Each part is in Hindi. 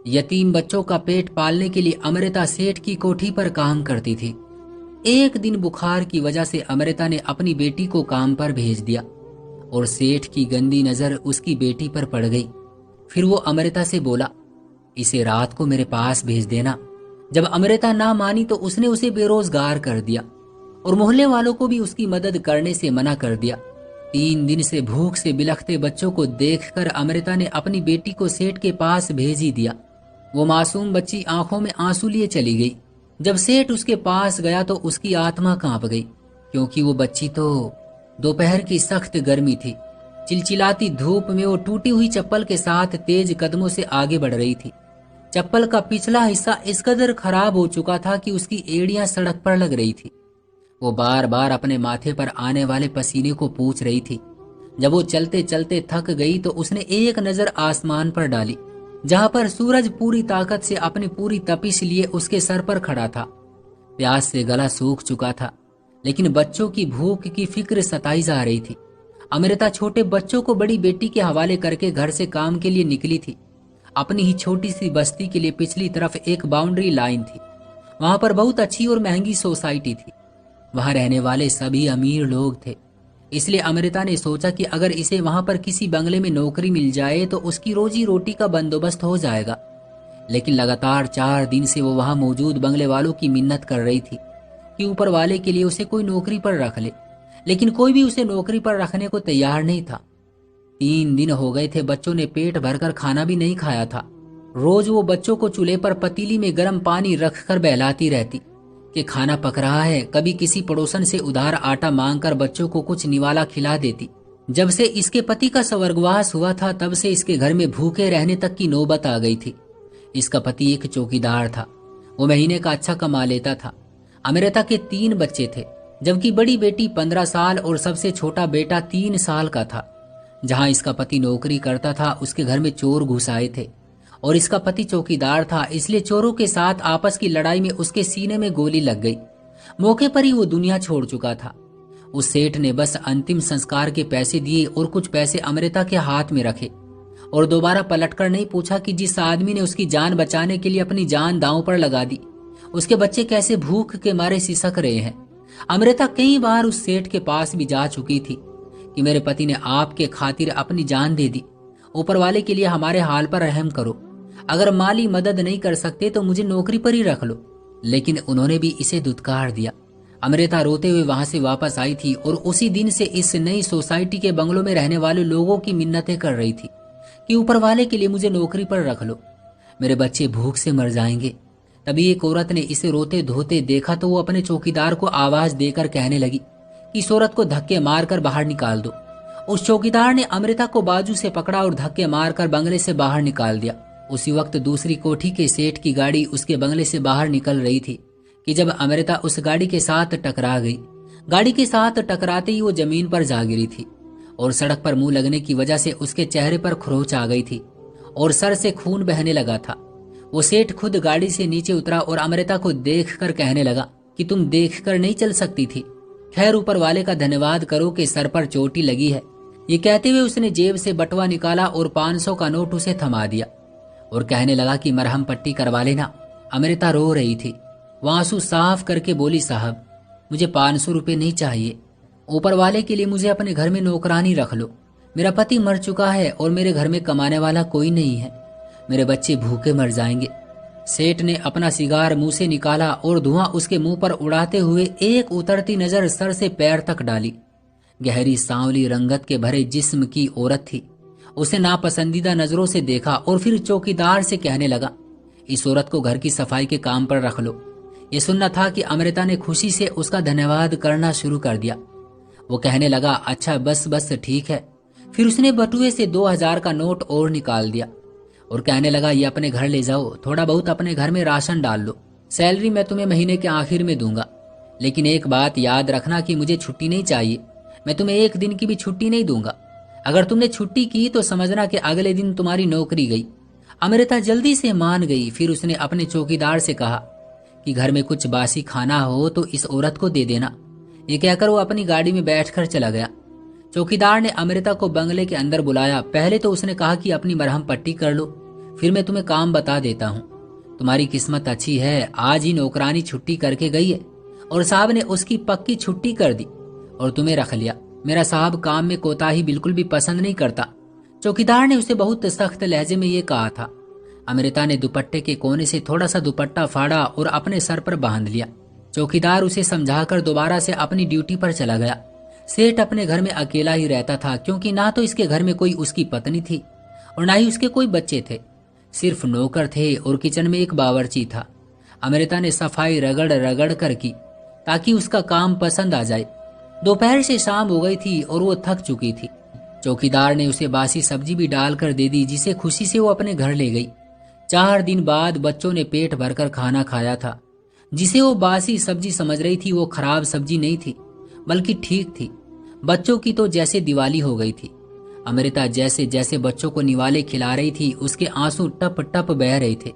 यतीम बच्चों का पेट पालने के लिए अमृता सेठ की कोठी पर काम करती थी। एक दिन बुखार की वजह से अमृता ने अपनी बेटी को काम पर भेज दिया और सेठ की गंदी नजर उसकी बेटी पर पड़ गई। फिर वो अमृता से बोला, इसे रात को मेरे पास भेज देना। जब अमृता ना मानी तो उसने उसे बेरोजगार कर दिया और मोहल्ले वालों को भी उसकी मदद करने से मना कर दिया। 3 दिन से भूख से बिलखते बच्चों को देखकर अमृता ने अपनी बेटी को सेठ के पास भेज ही दिया। वो मासूम बच्ची आंखों में आंसू लिए चली गई। जब सेठ उसके पास गया तो उसकी आत्मा कांप गई, क्योंकि वो बच्ची तो दोपहर की सख्त गर्मी थी। चिलचिलाती धूप में वो टूटी हुई चप्पल के साथ तेज कदमों से आगे बढ़ रही थी। चप्पल का पिछला हिस्सा इस कदर खराब हो चुका था कि उसकी एड़ियां सड़क पर लग रही थी। वो बार बार अपने माथे पर आने वाले पसीने को पूछ रही थी। जब वो चलते चलते थक गई तो उसने एक नजर आसमान पर डाली, जहां पर सूरज पूरी ताकत से अपनी पूरी तपिश लिए उसके सर पर खड़ा था। प्यास से गला सूख चुका था, लेकिन बच्चों की भूख की फिक्र सताई जा रही थी। अमृता छोटे बच्चों को बड़ी बेटी के हवाले करके घर से काम के लिए निकली थी। अपनी ही छोटी सी बस्ती के लिए पिछली तरफ एक बाउंड्री लाइन थी। वहां पर बहुत अच्छी और महंगी सोसाइटी थी। वहां रहने वाले सभी अमीर लोग थे। इसलिए अमृता ने सोचा कि अगर इसे वहां पर किसी बंगले में नौकरी मिल जाए तो उसकी रोजी रोटी का बंदोबस्त हो जाएगा। लेकिन लगातार 4 दिन से वो वहां मौजूद बंगले वालों की मिन्नत कर रही थी कि ऊपर वाले के लिए उसे कोई नौकरी पर रख ले, लेकिन कोई भी उसे नौकरी पर रखने को तैयार नहीं था। 3 दिन हो गए थे, बच्चों ने पेट भरकर खाना भी नहीं खाया था। रोज वो बच्चों को चूल्हे पर पतीली में गर्म पानी रखकर बहलाती रहती कि खाना पक रहा है। कभी किसी पड़ोसन से उधार आटा मांगकर बच्चों को कुछ निवाला खिला देती। जब से इसके पति का स्वर्गवास हुआ था तब से इसके घर में भूखे रहने तक की नौबत आ गई थी। इसका पति एक चौकीदार था। वो महीने का अच्छा कमा लेता था। अमृता के 3 बच्चे थे, जबकि बड़ी बेटी 15 साल और सबसे छोटा बेटा 3 साल का था। जहां इसका पति नौकरी करता था उसके घर में चोर घुस आए थे और इसका पति चौकीदार था, इसलिए चोरों के साथ आपस की लड़ाई में उसके सीने में गोली लग गई। मौके पर ही वो दुनिया छोड़ चुका था। उस सेठ ने बस अंतिम संस्कार के पैसे दिए और कुछ पैसे अमृता के हाथ में रखे और दोबारा पलटकर नहीं पूछा कि जिस आदमी ने उसकी जान बचाने के लिए अपनी जान दांव पर लगा दी, उसके बच्चे कैसे भूख के मारे सिसक रहे हैं। अमृता कई बार उस सेठ के पास भी जा चुकी थी कि मेरे पति ने आपके खातिर अपनी जान दे दी, ऊपर वाले के लिए हमारे हाल पर रहम करो। अगर माली मदद नहीं कर सकते तो मुझे नौकरी पर ही रख लो। लेकिन उन्होंने भी इसे दुत्कार दिया। अमृता रोते हुए वहां से वापस आई थी और उसी दिन से इस नई सोसाइटी के बंगलों में रहने वाले लोगों की मिन्नतें कर रही थी कि ऊपर वाले के लिए मुझे नौकरी पर रख लो, मेरे बच्चे भूख से मर जाएंगे। तभी एक औरत ने इसे रोते धोते देखा तो वो अपने चौकीदार को आवाज देकर कहने लगी कि इस औरत को धक्के मारकर बाहर निकाल दो। उस चौकीदार ने अमृता को बाजू से पकड़ा और धक्के मारकर बंगले से बाहर निकाल दिया। उसी वक्त दूसरी कोठी के सेठ की गाड़ी उसके बंगले से बाहर निकल रही थी कि जब अमृता उस गाड़ी के साथ टकरा गई। गाड़ी के साथ टकराते ही वो जमीन पर जा गिरी थी और सड़क पर मुंह लगने की वजह से उसके चेहरे पर खरोंच आ गई थी और सर से खून बहने लगा था। वो सेठ खुद गाड़ी से नीचे उतरा और अमृता को देखकर कहने लगा कि तुम देखकर नहीं चल सकती थी, खैर ऊपर वाले का धन्यवाद करो कि सर पर चोटी लगी है। ये कहते हुए उसने जेब से बटुआ निकाला और 500 का नोट उसे थमा दिया और कहने लगा कि मरहम पट्टी करवा लेना। अमृता रो रही थी। वो आंसू साफ करके बोली, साहब मुझे 500 रुपये नहीं चाहिए, ऊपर वाले के लिए मुझे अपने घर में नौकरानी रख लो। मेरा पति मर चुका है और मेरे घर में कमाने वाला कोई नहीं है, मेरे बच्चे भूखे मर जाएंगे। सेठ ने अपना सिगार मुंह से निकाला और धुआं उसके मुंह पर उड़ाते हुए एक उतरती नजर सर से पैर तक डाली। गहरी सांवली रंगत के भरे जिस्म की औरत थी। उसे नापसंदीदा नजरों से देखा और फिर चौकीदार से कहने लगा, इस औरत को घर की सफाई के काम पर रख लो। ये सुनना था कि अमृता ने खुशी से उसका धन्यवाद करना शुरू कर दिया। वो कहने लगा, अच्छा बस बस ठीक है। फिर उसने बटुए से 2000 का नोट और निकाल दिया और कहने लगा, ये अपने घर ले जाओ, थोड़ा बहुत अपने घर में राशन डाल लो, सैलरी मैं तुम्हें महीने के आखिर में दूंगा। लेकिन एक बात याद रखना कि मुझे छुट्टी नहीं चाहिए, मैं तुम्हें एक दिन की भी छुट्टी नहीं दूंगा। अगर तुमने छुट्टी की तो समझना कि अगले दिन तुम्हारी नौकरी गई। अमृता जल्दी से मान गई। फिर उसने अपने चौकीदार से कहा कि घर में कुछ बासी खाना हो तो इस औरत को दे देना। ये कहकर वो अपनी गाड़ी में बैठकर चला गया। चौकीदार ने अमृता को बंगले के अंदर बुलाया। पहले तो उसने कहा कि अपनी मरहम पट्टी कर लो, फिर मैं तुम्हें काम बता देता हूँ। तुम्हारी किस्मत अच्छी है, आज ही नौकरानी छुट्टी करके गई है और साहब ने उसकी पक्की छुट्टी कर दी और तुम्हें रख लिया। मेरा साहब काम में कोताही बिल्कुल भी पसंद नहीं करता। चौकीदार ने उसे बहुत सख्त लहजे में ये कहा था। अमृता ने दुपट्टे के कोने से थोड़ा सा दुपट्टा फाड़ा और अपने सर पर बांध लिया। चौकीदार उसे समझाकर दोबारा से अपनी ड्यूटी पर चला गया। सेठ अपने घर में अकेला ही रहता था, क्योंकि ना तो इसके घर में कोई उसकी पत्नी थी और ना ही उसके कोई बच्चे थे। सिर्फ नौकर थे और किचन में एक बावर्ची था। अमृता ने सफाई रगड़ रगड़ कर की ताकि उसका काम पसंद आ जाए। दोपहर से शाम हो गई थी और वो थक चुकी थी। चौकीदार ने उसे बासी सब्जी भी डालकर दे दी, जिसे खुशी से वो अपने घर ले गई। 4 दिन बाद बच्चों ने पेट भरकर खाना खाया था। जिसे वो बासी सब्जी समझ रही थी वो खराब सब्जी नहीं थी, बल्कि ठीक थी। बच्चों की तो जैसे दिवाली हो गई थी। अमृता जैसे जैसे बच्चों को निवाले खिला रही थी, उसके आंसू टप टप बह रहे थे।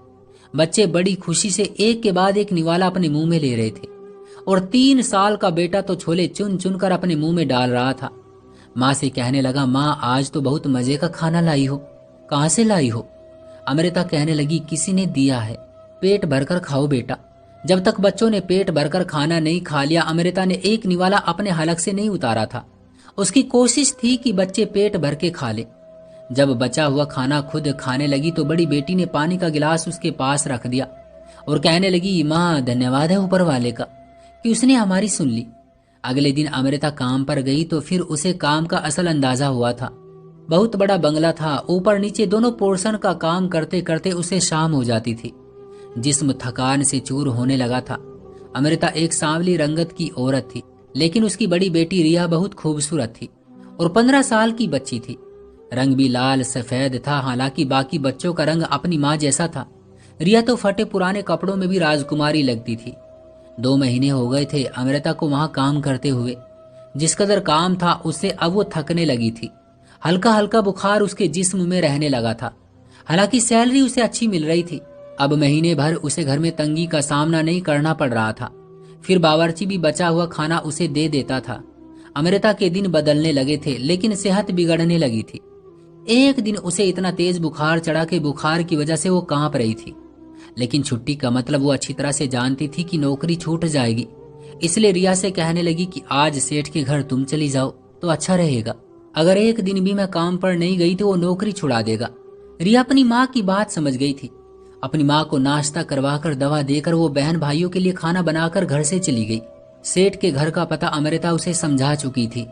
बच्चे बड़ी खुशी से एक के बाद एक निवाला अपने मुंह में ले रहे थे और 3 साल का बेटा तो छोले चुन चुन कर अपने मुंह में डाल रहा था। माँ से कहने लगा, माँ आज तो बहुत मजे का खाना लाई हो, कहाँ से लाई हो? अमृता कहने लगी, किसी ने दिया है, पेट भरकर खाओ बेटा। जब तक बच्चों ने पेट भरकर खाना नहीं खा लिया, अमृता ने एक निवाला अपने हलक से नहीं उतारा था। उसकी कोशिश थी कि बच्चे पेट भर के खा ले। जब बचा हुआ खाना खुद खाने लगी तो बड़ी बेटी ने पानी का गिलास उसके पास रख दिया और कहने लगी, माँ धन्यवाद है ऊपर वाले का कि उसने हमारी सुन ली। अगले दिन अमृता काम पर गई तो फिर उसे काम का असल अंदाजा हुआ था। बहुत बड़ा बंगला था, ऊपर नीचे दोनों पोर्शन का काम करते करते उसे शाम हो जाती थी। जिस्म थकान से चूर होने लगा था। अमृता एक सांवली रंगत की औरत थी, लेकिन उसकी बड़ी बेटी रिया बहुत खूबसूरत थी और 15 साल की बच्ची थी। रंग भी लाल सफेद था, हालांकि बाकी बच्चों का रंग अपनी माँ जैसा था। रिया तो फटे पुराने कपड़ों में भी राजकुमारी लगती थी। 2 महीने हो गए थे अमृता को वहां काम करते हुए। जिस कदर काम था उससे अब वो थकने लगी थी। हल्का हल्का बुखार उसके जिस्म में रहने लगा था। हालांकि सैलरी उसे अच्छी मिल रही थी। अब महीने भर उसे घर में तंगी का सामना नहीं करना पड़ रहा था। फिर बावर्ची भी बचा हुआ खाना उसे दे देता था। अमृता के दिन बदलने लगे थे, लेकिन सेहत बिगड़ने लगी थी। एक दिन उसे इतना तेज बुखार चढ़ा कि बुखार की वजह से वो कांप रही थी। लेकिन छुट्टी का मतलब वो अच्छी तरह से जानती थी कि नौकरी छूट जाएगी। इसलिए रिया से कहने लगी कि आज सेठ के घर तुम चली जाओ तो अच्छा रहेगा। अगर एक दिन भी मैं काम पर नहीं गई तो वो नौकरी छुड़ा देगा। रिया अपनी माँ की बात समझ गई थी। अपनी माँ को नाश्ता करवाकर दवा देकर वो बहन भाइयों के लिए खाना बनाकर घर से चली गई। सेठ के घर का पता अमृता उसे समझा चुकी थी।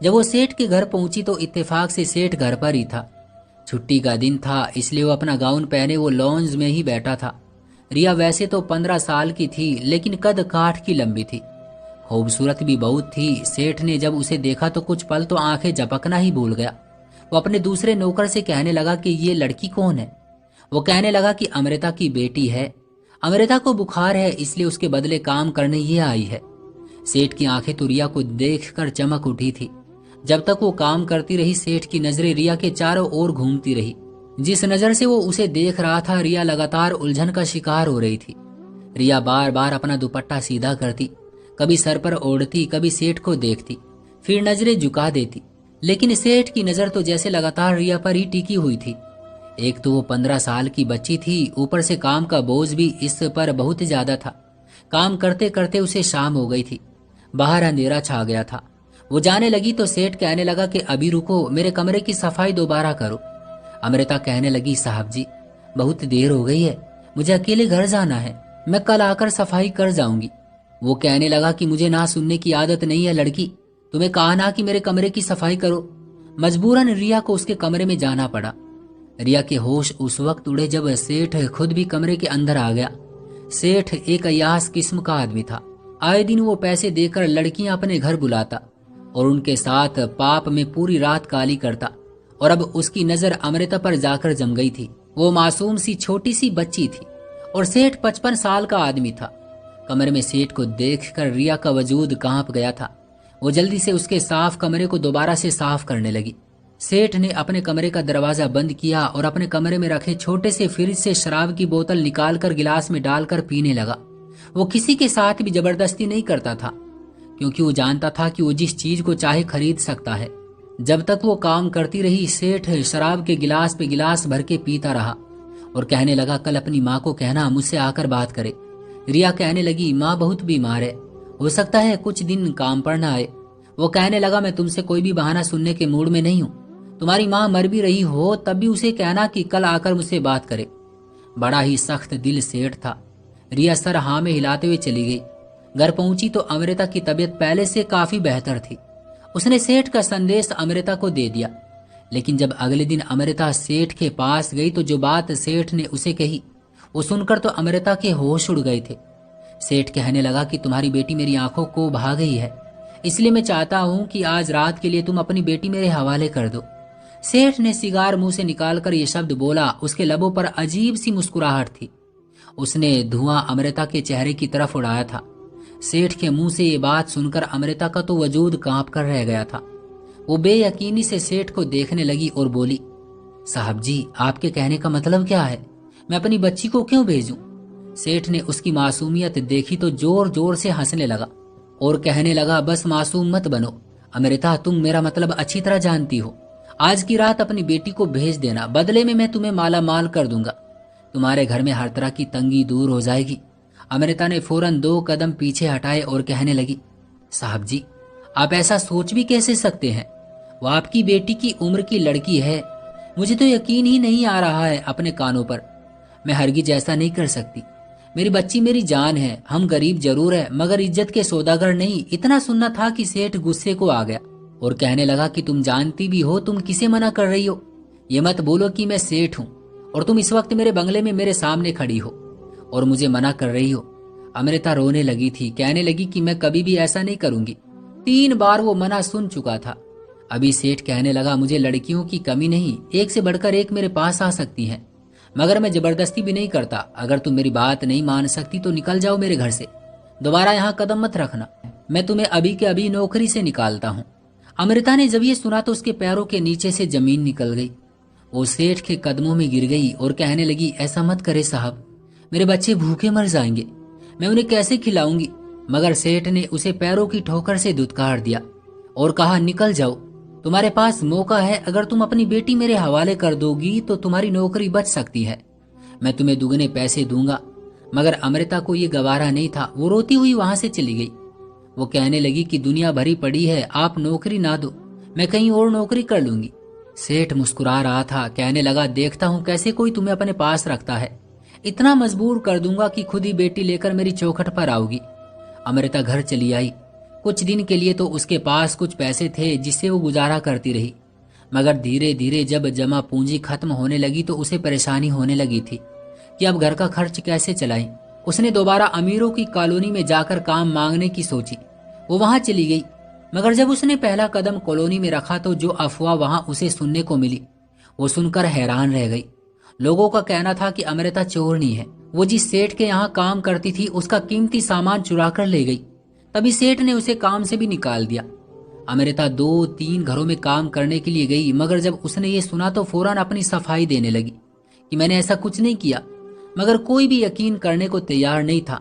जब वो सेठ के घर पहुंची तो इत्तेफाक से सेठ घर पर ही था। छुट्टी का दिन था, इसलिए वो अपना गाउन पहने वो लॉन्ज में ही बैठा था। रिया वैसे तो 15 साल की थी, लेकिन कद काठ की लंबी थी। खूबसूरत भी बहुत थी। सेठ ने जब उसे देखा तो कुछ पल तो आंखें झपकना ही भूल गया। वो अपने दूसरे नौकर से कहने लगा कि ये लड़की कौन है? वो कहने लगा कि अमृता की बेटी है। अमृता को बुखार है, इसलिए उसके बदले काम करने ये आई है। सेठ की आंखें तो रिया को देखकर चमक उठी थी। जब तक वो काम करती रही, सेठ की नजरें रिया के चारों ओर घूमती रही। जिस नजर से वो उसे देख रहा था, रिया लगातार उलझन का शिकार हो रही थी। रिया बार बार अपना दुपट्टा सीधा करती, कभी सर पर ओढ़ती, कभी सेठ को देखती, फिर नजरें झुका देती। लेकिन सेठ की नजर तो जैसे लगातार रिया पर ही टिकी हुई थी। एक तो वो 15 साल की बच्ची थी, ऊपर से काम का बोझ भी इस पर बहुत ज्यादा था। काम करते करते उसे शाम हो गई थी। बाहर अंधेरा छा गया था। वो जाने लगी तो सेठ कहने लगा कि अभी रुको, मेरे कमरे की सफाई दोबारा करो। अमृता कहने लगी, साहब जी बहुत देर हो गई है, मुझे अकेले घर जाना है, मैं कल आकर सफाई कर जाऊंगी। वो कहने लगा कि मुझे ना सुनने की आदत नहीं है लड़की, तुम्हें कहा ना कि मेरे कमरे की सफाई करो। मजबूरन रिया को उसके कमरे में जाना पड़ा। रिया के होश उस वक्त उड़े जब सेठ खुद भी कमरे के अंदर आ गया। सेठ एक अय्यास किस्म का आदमी था। आए दिन वो पैसे देकर लड़कियां अपने घर बुलाता और उनके साथ पाप में पूरी रात काली करता। और अब उसकी नजर अमृता पर जाकर जम गई थी। वो मासूम सी छोटी सी बच्ची थी और सेठ 55 साल का आदमी था। कमरे में सेठ को देखकर रिया का वजूद कांप गया था। वो जल्दी से उसके साफ कमरे को दोबारा से साफ करने लगी। सेठ ने अपने कमरे का दरवाजा बंद किया और अपने कमरे में रखे छोटे से फ्रिज से शराब की बोतल निकालकर गिलास में डालकर पीने लगा। वो किसी के साथ भी जबरदस्ती नहीं करता था, क्योंकि वो जानता था कि वो जिस चीज को चाहे खरीद सकता है। जब तक वो काम करती रही, सेठ शराब के गिलास पे गिलास भर के पीता रहा और कहने लगा, कल अपनी माँ को कहना मुझसे आकर बात करे। रिया कहने लगी, माँ बहुत बीमार है, हो सकता है कुछ दिन काम पर ना आए। वो कहने लगा, मैं तुमसे कोई भी बहाना सुनने के मूड में नहीं हूँ। तुम्हारी माँ मर भी रही हो तब भी उसे कहना कि कल आकर मुझसे बात करे। बड़ा ही सख्त दिल सेठ था। रिया सर हाँ में हिलाते हुए चली गई। घर पहुंची तो अमृता की तबीयत पहले से काफी बेहतर थी। उसने सेठ का संदेश अमृता को दे दिया। लेकिन जब अगले दिन अमृता सेठ के पास गई तो जो बात सेठ ने उसे कही वो सुनकर तो अमृता के होश उड़ गए थे। सेठ कहने लगा कि तुम्हारी बेटी मेरी आंखों को भा गई है, इसलिए मैं चाहता हूं कि आज रात के लिए तुम अपनी बेटी मेरे हवाले कर दो। सेठ ने सिगार मुंह से निकालकर ये शब्द बोला। उसके लबों पर अजीब सी मुस्कुराहट थी। उसने धुआं अमृता के चेहरे की तरफ उड़ाया था। सेठ के मुंह से ये बात सुनकर अमृता का तो वजूद कांप कर रह गया था। वो बेयकीनी से सेठ को देखने लगी और बोली, साहब जी, आपके कहने का मतलब क्या है? मैं अपनी बच्ची को क्यों भेजूं? सेठ ने उसकी मासूमियत देखी तो जोर जोर से हंसने लगा और कहने लगा, बस मासूम मत बनो अमृता, तुम मेरा मतलब अच्छी तरह जानती हो। आज की रात अपनी बेटी को भेज देना, बदले में मैं तुम्हें माला माल कर दूंगा। तुम्हारे घर में हर तरह की तंगी दूर हो जाएगी। अमृता ने फौरन 2 कदम पीछे हटाए और कहने लगी, साहब जी, आप ऐसा सोच भी कैसे सकते हैं? वो आपकी बेटी की उम्र की लड़की है। मुझे तो यकीन ही नहीं आ रहा है अपने कानों पर। मैं हरगिज ऐसा नहीं कर सकती। मेरी बच्ची मेरी जान है। हम गरीब जरूर है मगर इज्जत के सौदागर नहीं। इतना सुनना था कि सेठ गुस्से को आ गया और कहने लगा कि तुम जानती भी हो तुम किसे मना कर रही हो। ये मत बोलो कि मैं सेठ हूँ और तुम इस वक्त मेरे बंगले में मेरे सामने खड़ी हो और मुझे मना कर रही हो। अमृता रोने लगी थी। कहने लगी कि मैं कभी भी ऐसा नहीं करूंगी। 3 बार वो मना सुन चुका था। अभी सेठ कहने लगा, मुझे लड़कियों की कमी नहीं, एक से बढ़कर एक मेरे पास आ सकती हैं, मगर मैं जबरदस्ती भी नहीं करता। अगर तुम मेरी बात नहीं मान सकती तो निकल जाओ मेरे घर से, दोबारा यहाँ कदम मत रखना। मैं तुम्हें अभी के अभी नौकरी से निकालता हूँ। अमृता ने जब ये सुना तो उसके पैरों के नीचे से जमीन निकल गई। वो सेठ के कदमों में गिर गई और कहने लगी, ऐसा मत करे साहब, मेरे बच्चे भूखे मर जाएंगे, मैं उन्हें कैसे खिलाऊंगी? मगर सेठ ने उसे पैरों की ठोकर से धुतकार दिया और कहा, निकल जाओ, तुम्हारे पास मौका है। अगर तुम अपनी बेटी मेरे हवाले कर दोगी तो तुम्हारी नौकरी बच सकती है। मैं तुम्हें दुगने पैसे दूंगा। मगर अमृता को ये गवारा नहीं था। वो रोती हुई वहां से चली गई। वो कहने लगी कि दुनिया भरी पड़ी है, आप नौकरी ना दो, मैं कहीं और नौकरी कर लूंगी। सेठ मुस्कुरा रहा था। कहने लगा, देखता हूँ कैसे कोई तुम्हें अपने पास रखता है। इतना मजबूर कर दूंगा कि खुद ही बेटी लेकर मेरी चौखट पर आओगी। अमृता घर चली आई। कुछ दिन के लिए तो उसके पास कुछ पैसे थे जिससे वो गुजारा करती रही, मगर धीरे धीरे जब जमा पूंजी खत्म होने लगी तो उसे परेशानी होने लगी थी कि अब घर का खर्च कैसे चलाएं। उसने दोबारा अमीरों की कॉलोनी में जाकर काम मांगने की सोची। वो वहां चली गई, मगर जब उसने पहला कदम कॉलोनी में रखा तो जो अफवाह वहां उसे सुनने को मिली वो सुनकर हैरान रह गई। लोगों का कहना था कि अमृता चोरनी है। वो जिस सेठ के यहाँ काम करती थी उसका कीमती सामान चुरा कर ले गई। तभी सेठ ने उसे काम से भी निकाल दिया। अमृता 2-3 घरों में काम करने के लिए गई, मगर जब उसने ये सुना तो फौरन अपनी सफाई देने लगी कि मैंने ऐसा कुछ नहीं किया। मगर कोई भी यकीन करने को तैयार नहीं था।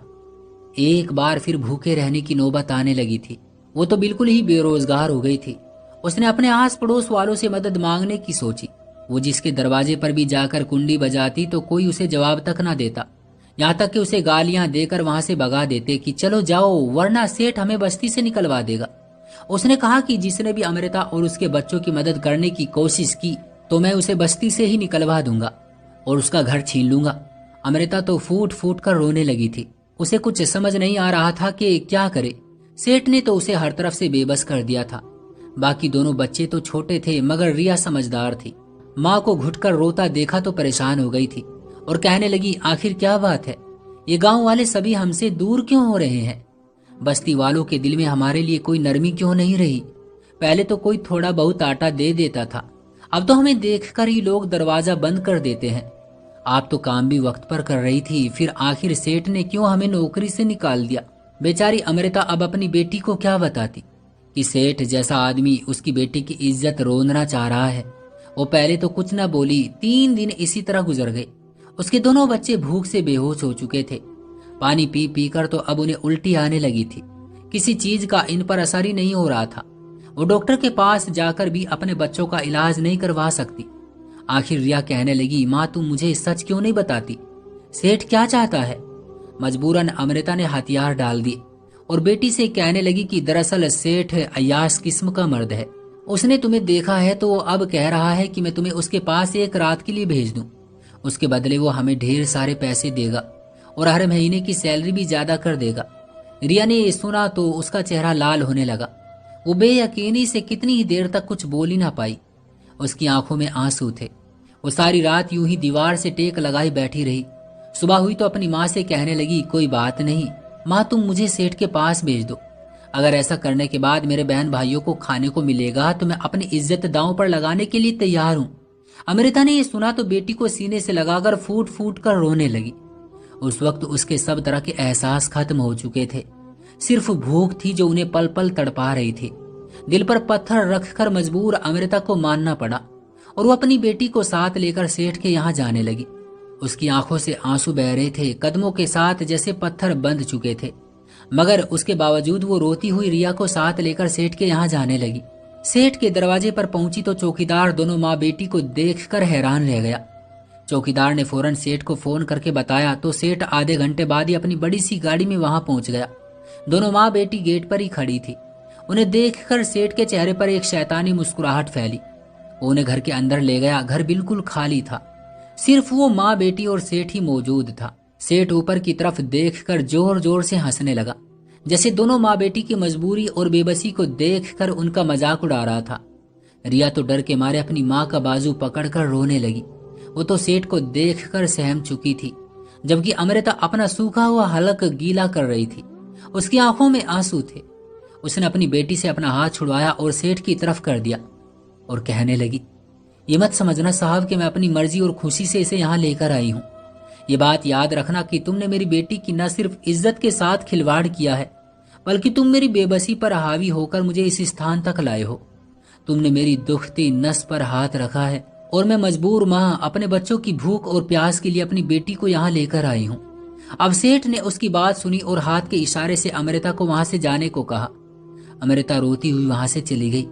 एक बार फिर भूखे रहने की नौबत आने लगी थी। वो तो बिल्कुल ही बेरोजगार हो गई थी। उसने अपने आस पड़ोस वालों से मदद मांगने की सोची। वो जिसके दरवाजे पर भी जाकर कुंडी बजाती तो कोई उसे जवाब तक ना देता, यहाँ तक कि उसे गालियां देकर वहां से भगा देते कि चलो जाओ वरना सेठ हमें बस्ती से निकलवा देगा। उसने कहा कि जिसने भी अमृता और उसके बच्चों की मदद करने की कोशिश की तो मैं उसे बस्ती से ही निकलवा दूंगा और उसका घर छीन लूंगा। अमृता तो फूट फूट कर रोने लगी थी। उसे कुछ समझ नहीं आ रहा था कि क्या करे। सेठ ने तो उसे हर तरफ से बेबस कर दिया था। बाकी दोनों बच्चे तो छोटे थे मगर रिया समझदार थी। माँ को घुटकर रोता देखा तो परेशान हो गई थी और कहने लगी, आखिर क्या बात है? ये गांव वाले सभी हमसे दूर क्यों हो रहे हैं? बस्ती वालों के दिल में हमारे लिए कोई नरमी क्यों नहीं रही? पहले तो कोई थोड़ा बहुत आटा दे देता था, अब तो हमें देखकर ही लोग दरवाजा बंद कर देते हैं। आप तो काम भी वक्त पर कर रही थी, फिर आखिर सेठ ने क्यों हमें नौकरी से निकाल दिया? बेचारी अमृता अब अपनी बेटी को क्या बताती कि सेठ जैसा आदमी उसकी बेटी की इज्जत रोंदना चाह रहा है। वो पहले तो कुछ न बोली। 3 दिन इसी तरह गुजर गए। उसके दोनों बच्चे भूख से बेहोश हो चुके थे। पानी पी पी कर तो अब उन्हें उल्टी आने लगी थी। किसी चीज का इन पर असर ही नहीं हो रहा था। वो डॉक्टर के पास जाकर भी अपने बच्चों का इलाज नहीं करवा सकती। आखिर रिया कहने लगी, माँ तुम मुझे सच क्यों नहीं बताती? सेठ क्या चाहता है? मजबूरन अमृता ने हथियार डाल दिए और बेटी से कहने लगी कि दरअसल सेठ अय्याश किस्म का मर्द है। उसने तुम्हें देखा है तो अब कह रहा है कि मैं तुम्हें उसके पास एक रात के लिए भेज दूं। उसके बदले वो हमें ढेर सारे पैसे देगा और हर महीने की सैलरी भी ज्यादा कर देगा। रिया ने ये सुना तो उसका चेहरा लाल होने लगा। वो बेयकीनी से कितनी ही देर तक कुछ बोल ही ना पाई। उसकी आंखों में आंसू थे। वो सारी रात यूं ही दीवार से टेक लगाई बैठी रही। सुबह हुई तो अपनी माँ से कहने लगी, कोई बात नहीं माँ, तुम मुझे सेठ के पास भेज दो। अगर ऐसा करने के बाद मेरे बहन भाइयों को खाने को मिलेगा तो मैं अपनी इज्जत दांव पर लगाने के लिए तैयार हूँ। अमृता ने यह सुना तो बेटी को सीने से लगाकर फूट फूट कर रोने लगी। उस वक्त उसके सब तरह के एहसास खत्म हो चुके थे। सिर्फ भूख थी जो उन्हें पल पल तड़पा रही थी। दिल पर पत्थर रखकर मजबूर अमृता को मानना पड़ा और वो अपनी बेटी को साथ लेकर सेठ के यहाँ जाने लगी। उसकी आंखों से आंसू बह रहे थे, कदमों के साथ जैसे पत्थर बंध चुके थे, मगर उसके बावजूद वो रोती हुई रिया को साथ लेकर सेठ के यहाँ जाने लगी। सेठ के दरवाजे पर पहुंची तो चौकीदार दोनों माँ बेटी को देखकर हैरान रह गया। चौकीदार ने फौरन सेठ को फोन करके बताया तो सेठ आधे घंटे बाद ही अपनी बड़ी सी गाड़ी में वहां पहुंच गया। दोनों माँ बेटी गेट पर ही खड़ी थी। उन्हें देखकर सेठ के चेहरे पर एक शैतानी मुस्कुराहट फैली। वो उन्हें घर के अंदर ले गया। घर बिल्कुल खाली था, सिर्फ वो माँ बेटी और सेठ ही मौजूद था। सेठ ऊपर की तरफ देखकर जोर जोर से हंसने लगा, जैसे दोनों माँ बेटी की मजबूरी और बेबसी को देखकर उनका मजाक उड़ा रहा था। रिया तो डर के मारे अपनी माँ का बाजू पकड़कर रोने लगी। वो तो सेठ को देखकर सहम चुकी थी, जबकि अमृता अपना सूखा हुआ हलक गीला कर रही थी। उसकी आंखों में आंसू थे। उसने अपनी बेटी से अपना हाथ छुड़वाया और सेठ की तरफ कर दिया और कहने लगी, ये मत समझना साहब कि मैं अपनी मर्जी और खुशी से इसे यहाँ लेकर आई हूँ। ये बात याद रखना कि तुमने मेरी बेटी की न सिर्फ इज्जत के साथ खिलवाड़ किया है, बल्कि तुम मेरी बेबसी पर हावी होकर मुझे इस स्थान तक लाए हो। तुमने मेरी दुखती नस पर हाथ रखा है और मैं मजबूर मां अपने बच्चों की भूख और प्यास के लिए अपनी बेटी को यहाँ लेकर आई हूँ। अब सेठ ने उसकी बात सुनी और हाथ के इशारे से अमृता को वहां से जाने को कहा। अमृता रोती हुई वहां से चली गई।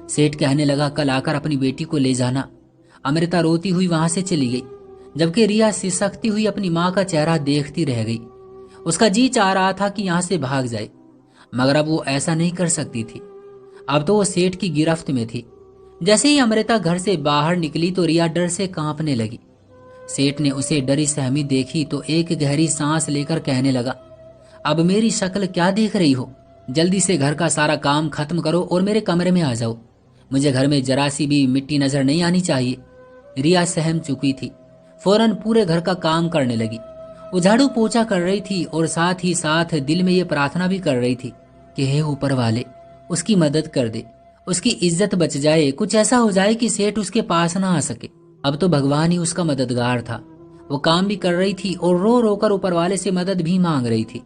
सेठ कहने लगा, कल आकर अपनी बेटी को ले जाना। अमृता रोती हुई वहां से चली गई, जबकि रिया सिसकती हुई अपनी माँ का चेहरा देखती रह गई। उसका जी चाह रहा था कि यहाँ से भाग जाए, मगर अब वो ऐसा नहीं कर सकती थी। अब तो वो सेठ की गिरफ्त में थी। जैसे ही अमृता घर से बाहर निकली तो रिया डर से कांपने लगी। सेठ ने उसे डरी सहमी देखी तो एक गहरी सांस लेकर कहने लगा, अब मेरी शक्ल क्या देख रही हो? जल्दी से घर का सारा काम खत्म करो और मेरे कमरे में आ जाओ। मुझे घर में जरा सी भी मिट्टी नजर नहीं आनी चाहिए। रिया सहम चुकी थी। फौरन पूरे घर का काम करने लगी। वो झाड़ू पोछा कर रही थी और साथ ही साथ दिल में ये प्रार्थना भी कर रही थी कि हे ऊपर वाले, उसकी मदद कर दे, उसकी इज्जत बच जाए, कुछ ऐसा हो जाए कि सेठ उसके पास ना आ सके। अब तो भगवान ही उसका मददगार था। वो काम भी कर रही थी और रो रो कर ऊपर वाले से मदद भी मांग रही थी।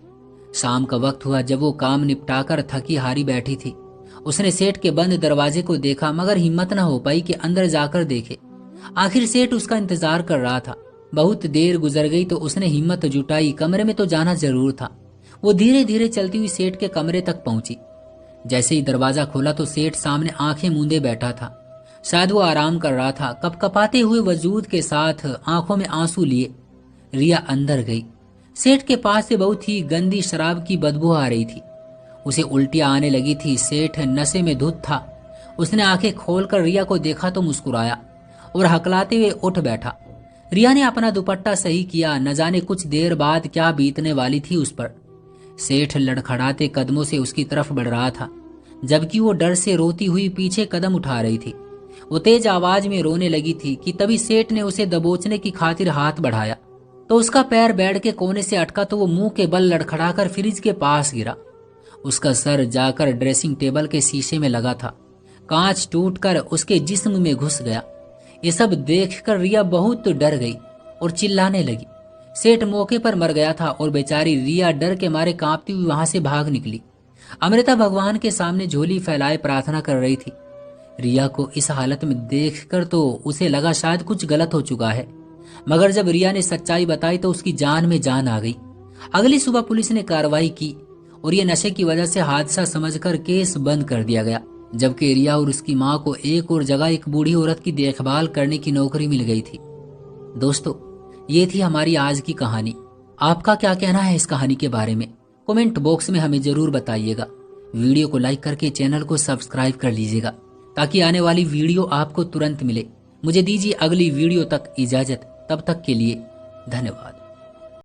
शाम का वक्त हुआ जब वो काम निपटाकर थकी हारी बैठी थी। उसने सेठ के बंद दरवाजे को देखा, मगर हिम्मत न हो पाई कि अंदर जाकर देखे। आखिर सेठ उसका इंतजार कर रहा था। बहुत देर गुजर गई तो उसने हिम्मत जुटाई, कमरे में तो जाना जरूर था। वो धीरे धीरे चलती हुई सेठ के कमरे तक पहुंची। जैसे ही दरवाजा खोला तो सेठ सामने आंखें मूंदे बैठा था। शायद वो आराम कर रहा था। कपकपाते हुए वजूद के साथ आंखों में आंसू लिए रिया अंदर गई। सेठ के पास से बहुत ही गंदी शराब की बदबू आ रही थी। उसे उल्टियां आने लगी थी। सेठ नशे में धुत था। उसने आंखें खोलकर रिया को देखा तो मुस्कुराया और हकलाते हुए उठ बैठा। रिया ने अपना दुपट्टा सही किया। न जाने कुछ देर बाद क्या बीतने वाली थी उस पर। सेठ लड़खड़ाते कदमों से उसकी तरफ बढ़ रहा था, जबकि वो डर से रोती हुई पीछे कदम उठा रही थी। वो तेज आवाज में रोने लगी थी कि तभी सेठ ने उसे दबोचने की खातिर हाथ बढ़ाया तो उसका पैर बेड के कोने से अटका तो वो मुंह के बल लड़खड़ाकर फ्रिज के पास गिरा। उसका सर जाकर ड्रेसिंग टेबल के शीशे में लगा था। कांच टूटकर उसके जिस्म में घुस गया। ये सब देखकर रिया बहुत डर गई और चिल्लाने लगी। सेठ मौके पर मर गया था और बेचारी रिया डर के मारे कांपती हुई वहां से भाग निकली। अमृता भगवान के सामने झोली फैलाए प्रार्थना कर रही थी। रिया को इस हालत में देखकर तो उसे लगा शायद कुछ गलत हो चुका है, मगर जब रिया ने सच्चाई बताई तो उसकी जान में जान आ गई। अगली सुबह पुलिस ने कार्रवाई की और ये नशे की वजह से हादसा समझकर केस बंद कर दिया गया। जबकि रिया और उसकी माँ को एक और जगह एक बूढ़ी औरत की देखभाल करने की नौकरी मिल गई थी। दोस्तों, ये थी हमारी आज की कहानी। आपका क्या कहना है इस कहानी के बारे में? कमेंट बॉक्स में हमें जरूर बताइएगा। वीडियो को लाइक करके चैनल को सब्सक्राइब कर लीजिएगा ताकि आने वाली वीडियो आपको तुरंत मिले। मुझे दीजिए अगली वीडियो तक इजाजत। तब तक के लिए धन्यवाद।